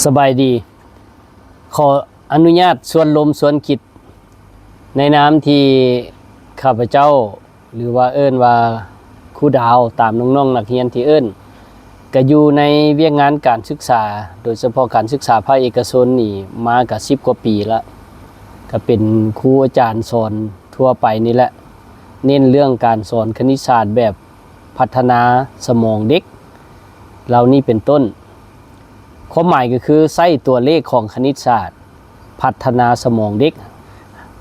สบายดีขออนุญาตส่วนลมส่วนคิดในน้ำที่ข้าพเจ้าหรือว่าเอิ้นว่าครูดาวตามน้องๆนักเรียนที่เอิ้นก็อยู่ในเวียกงานการศึกษาโดยเฉพาะการศึกษาภาคเอกชนนี่มาก็10 กว่าปีแล้วก็เป็นครูอาจารย์สอนทั่วไปนี่แหละเน้นเรื่องการสอนคณิตศาสตร์แบบพัฒนาสมองเด็กเหล่านี้เป็นต้นความหมายก็คือใช้ตัวเลขของคณิตศาสตร์พัฒนาสมองเด็ก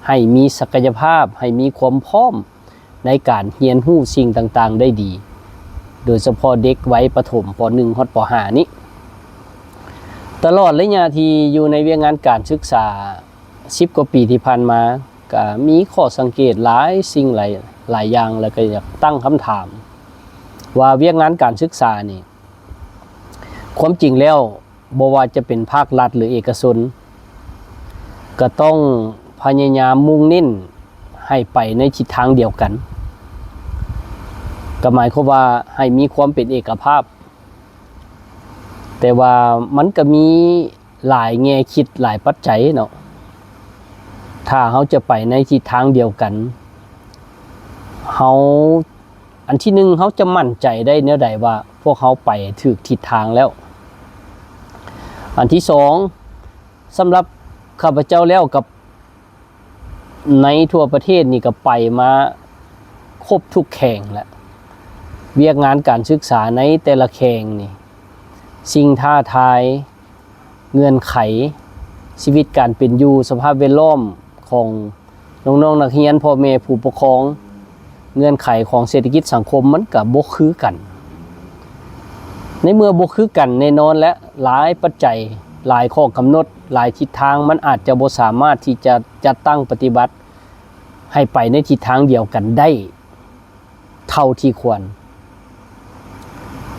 ให้มีศักยภาพให้มีความพร้อมในการเรียนรู้สิ่งต่างๆได้ดีโดยเฉพาะเด็กวัยประถมป .1 ฮอดป .5 นี้ตลอดระยะที่อยู่ในเวียกงานการศึกษา10 กว่าปีที่ผ่านมาก็มีข้อสังเกตหลายสิ่งหลายอย่างแล้วก็อยากตั้งคำถามว่าเวียกงานการศึกษานี่ความจริงแล้วบ่ว่าจะเป็นภาครัฐหรือเอกชนก็ต้องพยายามมุ่งเน้นให้ไปในทิศทางเดียวกันก็หมายความว่าให้มีความเป็นเอกภาพแต่ว่ามันก็มีหลายแง่คิดหลายปัจจัยเนาะถ้าเขาจะไปในทิศทางเดียวกันเขาอันที่หนึ่งเขาจะมั่นใจได้แนวใดว่าพวกเขาไปถูกทิศทางแล้วอันที่สองสำหรับข้าพเจ้าแล้วกับในทั่วประเทศนี่ก็ไปมาครบทุกแข่งแล้วเวียกงานการศึกษาในแต่ละแข่งนี่สิ่งท้าทายเงื่อนไขชีวิตการเป็นอยู่สภาพแวดล้อมของน้องๆนักเรียนพ่อแม่ผู้ปกครองเงื่อนไขของเศรษฐกิจสังคมมันก็บ่คือกันในเมื่อบ่คือกันแน่นอนและหลายปัจจัยหลายข้อกำหนดหลายทิศทางมันอาจจะบ่สามารถที่จะจัดตั้งปฏิบัติให้ไปในทิศทางเดียวกันได้เท่าที่ควร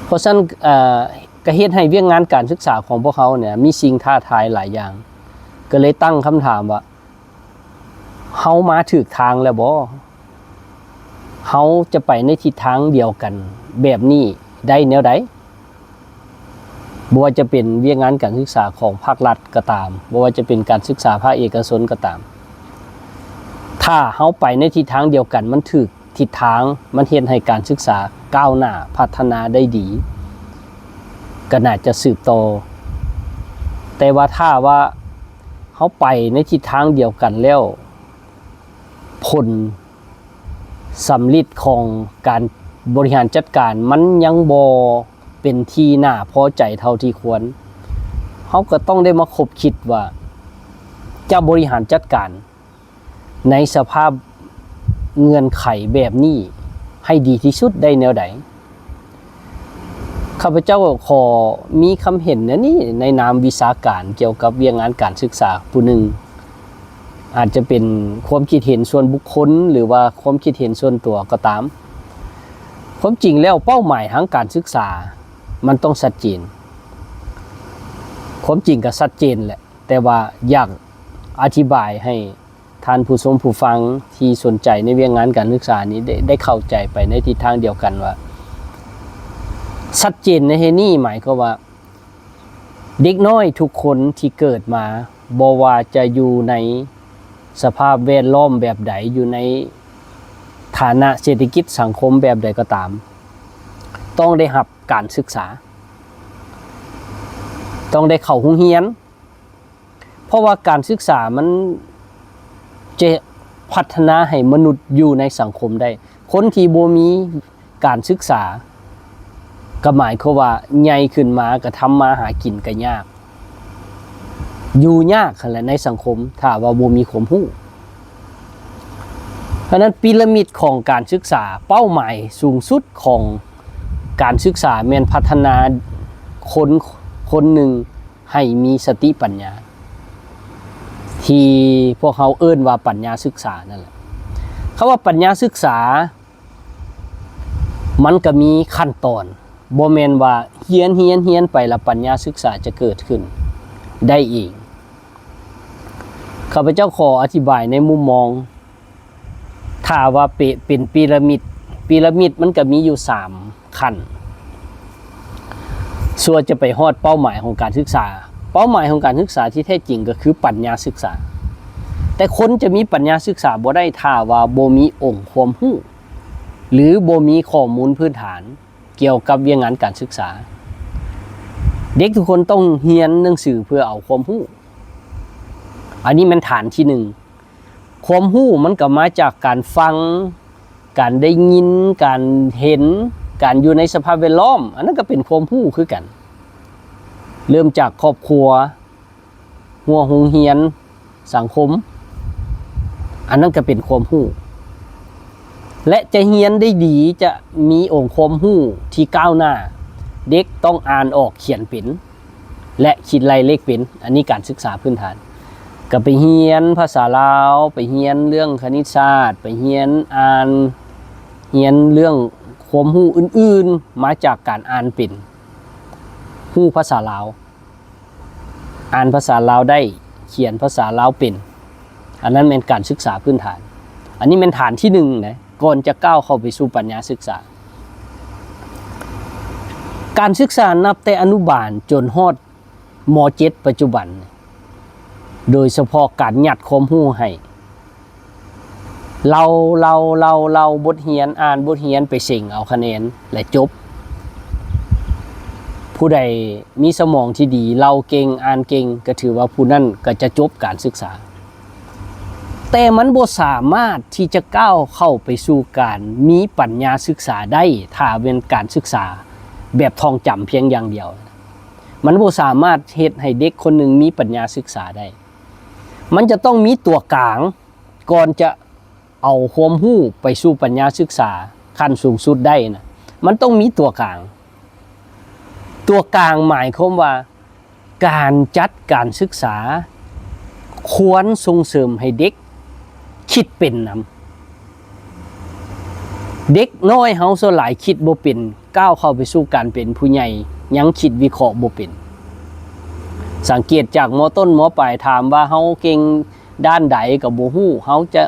เพราะฉะนั้นก็เฮ็ดให้เวียกงานการศึกษาของพวกเขาเนี่ยมีสิ่งท้าทายหลายอย่างก็เลยตั้งคำถามว่าเฮามาถูกทางแล้วบ่เฮาจะไปในทิศทางเดียวกันแบบนี้ได้แนวใดบ่ว่าจะเป็นเวียกงานการศึกษาของภาครัฐก็ตามบ่ว่าจะเป็นการศึกษาภาคเอกชนก็ตามถ้าเฮาไปในทิศทางเดียวกันมันถูกทิศทางมันเฮ็ดให้การศึกษาก้าวหน้าพัฒนาได้ดีก็น่าจะสืบต่อแต่ว่าถ้าว่าเฮาไปในทิศทางเดียวกันแล้วผลสำลิดของการบริหารจัดการมันยังบ่เป็นที่น่าพอใจเท่าที่ควรเขาก็ต้องได้มาคบคิดว่าจะบริหารจัดการในสภาพเงื่อนไขแบบนี้ให้ดีที่สุดได้แนวใดข้าพเจ้าขอมีคำเห็นนะนี่ในนามวิชาการเกี่ยวกับเวียกงานการศึกษาผู้หนึ่งอาจจะเป็นความคิดเห็นส่วนบุคคลหรือว่าความคิดเห็นส่วนตัวก็ตามความจริงแล้วเป้าหมายทางการศึกษามันต้องชัดเจนความจริงก็ชัดเจนแหละแต่ว่าอยากอธิบายให้ท่านผู้ชมผู้ฟังที่สนใจในเวียกงานการศึกษานี้ได้เข้าใจไปในทิศทางเดียวกันว่าชัดเจนในนี่หมายก็ว่าเด็กน้อยทุกคนที่เกิดมาบ่ว่าจะอยู่ในสภาพแวดล้อมแบบใดอยู่ในฐานะเศรษฐกิจสังคมแบบใดก็ตามต้องได้รับการศึกษาต้องได้เข้าโรงเรียนเพราะว่าการศึกษามันจะพัฒนาให้มนุษย์อยู่ในสังคมได้คนที่บ่มีการศึกษาก็หมายความว่าใหญ่ขึ้นมาก็ทำมาหากินก็ยากอยู่ยากคั่นแหละในสังคมถ้าว่าบ่มีความรู้เพราะนั้นพีระมิดของการศึกษาเป้าหมายสูงสุดของการศึกษาแม่นพัฒนาคนหนึ่งให้มีสติปัญญาที่พวกเขาเอิ้นว่าปัญญาศึกษานั่นแหละคำว่าปัญญาศึกษามันก็มีขั้นตอนบ่แม่นว่าเรียนไปแล้วปัญญาศึกษาจะเกิดขึ้นได้เองข้าพเจ้าขออธิบายในมุมมองถ้าว่าเป็นพีระมิดมันก็มีอยู่3ขั้นส่วนจะไปฮอดเป้าหมายของการศึกษา เป้าหมายของการศึกษาที่แท้จริงก็คือปัญญาศึกษาแต่คนจะมีปัญญาศึกษาบ่ได้ถ้าว่าบ่มีองค์ความรู้หรือบ่มีข้อมูลพื้นฐานเกี่ยวกับเรื่องงานการศึกษาเด็กทุกคนต้องเรียนหนังสือเพื่อเอาความรู้อันนี้มันฐานที่หนึ่งความรู้มันก็มาจากการฟังการได้ยินการเห็นการอยู่ในสภาพแวดล้อมอันนั้นก็เป็นความรู้คือกันเริ่มจากครอบครัวหัวโรงเรียนสังคมอันนั้นก็เป็นความรู้และจะเรียนได้ดีจะมีองค์ความรู้ที่ก้าวหน้าเด็กต้องอ่านออกเขียนเป็นและคิดไล่เลขเป็นอันนี้การศึกษาพื้นฐานก็ไปเรียนภาษาลาวไปเรียนเรื่องคณิตศาสตร์ไปเรียนอ่านเรียนเรื่องความรู้อื่นๆมาจากการอ่านเป็นรู้ภาษาลาวอ่านภาษาลาวได้เขียนภาษาลาวเป็นอันนั้นเป็นการศึกษาพื้นฐานอันนี้เป็นฐานที่หนึ่งนะก่อนจะก้าวเข้าไปสู่ปัญญาศึกษาการศึกษานับแต่อนุบาลจนฮอดม.7 ปัจจุบันโดยเฉพาะการยัดความรู้ให้เราบทเรียนอ่านบทเรียนไปเสิ่งเอาคะแนนและจบผู้ใดมีสมองที่ดีเราเก่งอ่านเก่งก็ถือว่าผู้นั้นก็จะจบการศึกษาแต่มันบ่สามารถที่จะก้าวเข้าไปสู่การมีปัญญาศึกษาได้ถ้าเป็นการศึกษาแบบท่องจำเพียงอย่างเดียวมันบ่สามารถเฮ็ดให้เด็กคนหนึ่งมีปัญญาศึกษาได้มันจะต้องมีตัวกลางก่อนจะเอาความรู้ไปสู่ปัญญาศึกษาขั้นสูงสุดได้นะมันต้องมีตัวกลางหมายความว่าการจัดการศึกษาควรส่งเสริมให้เด็กคิดเป็นนำเด็กน้อยเฮาส่วนหลายคิดบ่เป็นก้าวเข้าไปสู่การเป็นผู้ใหญ่ยังคิดวิเคราะห์บ่เป็นสังเกตจากม.ต้นม.ปลายถามว่าเฮาเก่งด้านใดก็บ่ฮู้เฮาจะ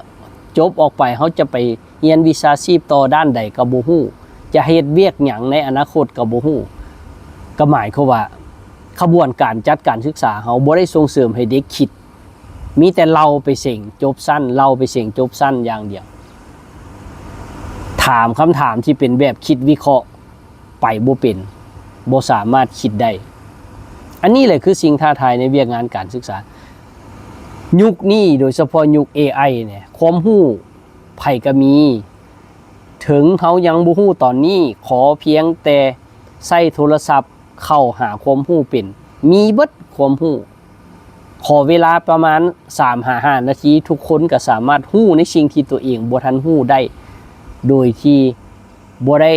จบออกไปเฮาจะไปเรียนวิชาชีพต่อด้านใดก็บ่ฮู้จะเฮ็ดเวียกหยังในอนาคตก็บ่ฮู้ก็หมายความว่าขบวนการจัดการศึกษาเฮาบ่ได้ส่งเสริมให้เด็กคิดมีแต่เราไปเสี่งจบสั้นเราไปเสี่งจบสั้นอย่างเดียวถามคำถามที่เป็นแบบคิดวิเคราะห์ไปบ่เป็นบ่สามารถคิดได้อันนี้แหละคือสิ่งท้าทายในเวียกงานการศึกษายุคนี้โดยเฉพาะยุค AI เนี่ยความรู้ไผก็มีถึงเฮายังบ่ฮู้ตอนนี้ขอเพียงแต่ใช้โทรศัพท์เข้าหาความรู้เป็นมีเบิดความรู้ขอเวลาประมาณ 3-5 นาทีทุกคนก็สามารถรู้ในสิ่งที่ตัวเองบ่ทันรู้ได้โดยที่บ่ได้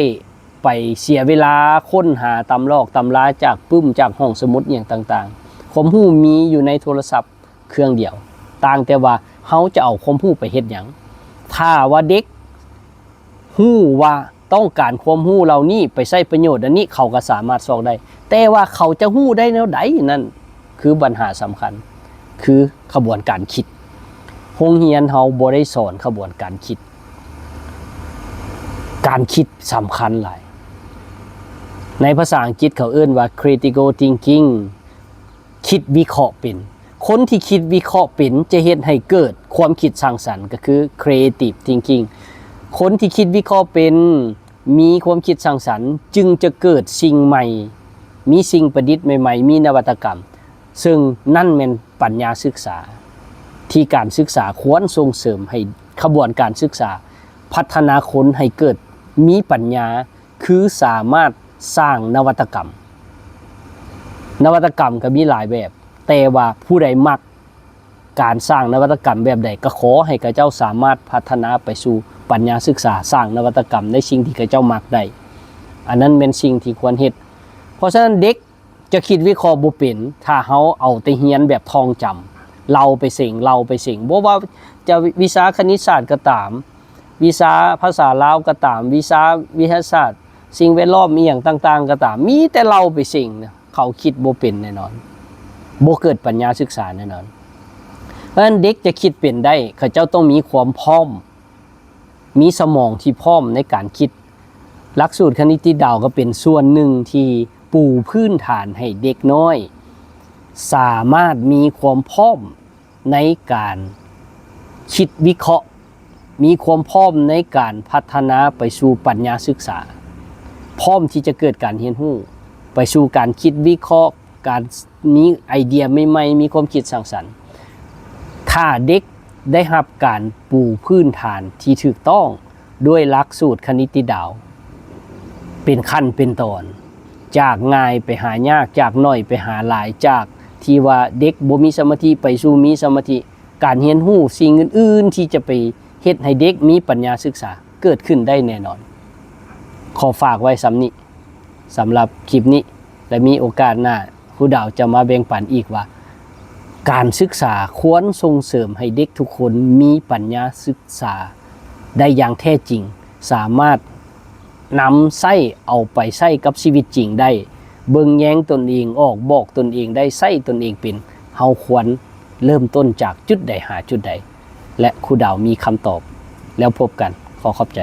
ไปเสียเวลาค้นหาตำลอกตำราจากปึ้มจากห้องสมุดอย่างต่างๆความรู้มีอยู่ในโทรศัพท์เครื่องเดียวต่างแต่ว่าเฮาจะเอาความรู้ไปเฮ็ดหยังถ้าว่าเด็กรู้ว่าต้องการความรู้เหล่านี้ไปใช้ประโยชน์อันนี้เขาก็สามารถสอนได้แต่ว่าเขาจะรู้ได้แนวใดนั่นคือปัญหาสำคัญคือขบวนการคิดโรงเรียนเฮาบ่ได้สอนขบวนการคิดสำคัญหลายในภาษาอังกฤษเขาเอิ้นว่า critical thinking คิดวิเคราะห์เป็นคนที่คิดวิเคราะห์เป็นจะเฮ็ดให้เกิดความคิดสร้างสรรค์ก็คือ creative thinking คนที่คิดวิเคราะห์เป็นมีความคิดสร้างสรรค์จึงจะเกิดสิ่งใหม่มีสิ่งประดิษฐ์ใหม่ๆมีนวัตกรรมซึ่งนั่นเป็นปัญญาศึกษาที่การศึกษาควรส่งเสริมให้ขบวนการศึกษาพัฒนาคนให้เกิดมีปัญญาคือสามารถสร้างนวัตกรรมก็มีหลายแบบแต่ว่าผู้ใดมักการสร้างนวัตกรรมแบบใดก็ขอให้ข้าเจ้าสามารถพัฒนาไปสู่ปัญญาศึกษาสร้างนวัตกรรมในสิ่งที่ข้าเจ้ามักได้อันนั้นเป็นสิ่งที่ควรเฮ็ดเพราะฉะนั้นเด็กจะคิดวิเคราะห์บ่เป็นถ้าเฮาเอาแต่เรียนแบบท่องจำเราไปเสิ่งบ่ว่าจะวิชาคณิตศาสตร์ก็ตามวิชาภาษาลาวก็ตามวิชาวิทยาศาสตร์สิ่งแวดล้อมอีหยังต่างๆก็ตามมีแต่เราไปเสิ่งเขาคิดบ่เป็นแน่นอนบ่เกิดปัญญาศึกษาแน่นอนเพราะฉะนั้นเด็กจะคิดเป็นได้เขาเจ้าต้องมีความพร้อมมีสมองที่พร้อมในการคิดหลักสูตรคณิตดาวก็เป็นส่วนหนึ่งที่ปูพื้นฐานให้เด็กน้อย สามารถมีความพร้อมในการคิดวิเคราะห์มีความพร้อมในการพัฒนาไปสู่ปัญญาศึกษาพร้อมที่จะเกิดการเรียนรู้ไปสู่การคิดวิเคราะห์การมีไอเดียใหม่ๆมีความคิดสร้างสรรค์ถ้าเด็กได้รับการปูพื้นฐานที่ถูกต้องด้วยหลักสูตรคณิตดาวเป็นขั้นเป็นตอนจากง่ายไปหายากจากน้อยไปหาหลายจากที่ว่าเด็กบ่มีสมาธิไปสู่มีสมาธิการเรียนรู้สิ่งอื่นๆที่จะไปเฮ็ดให้เด็กมีปัญญาศึกษาเกิดขึ้นได้แน่นอนขอฝากไว้สำนี้สำหรับคลิปนี้และมีโอกาสหน้าครูดาวจะมาแบ่งปันอีกว่าการศึกษาควรส่งเสริมให้เด็กทุกคนมีปัญญาศึกษาได้อย่างแท้จริงสามารถนำใช้เอาไปใช้กับชีวิตจริงได้เบิ่งแย้งตนเองออกบอกตนเองได้ใช้ตนเองเป็นเฮาควรเริ่มต้นจากจุดใดหาจุดใดและครูดาวมีคำตอบแล้วพบกันขอขอบใจ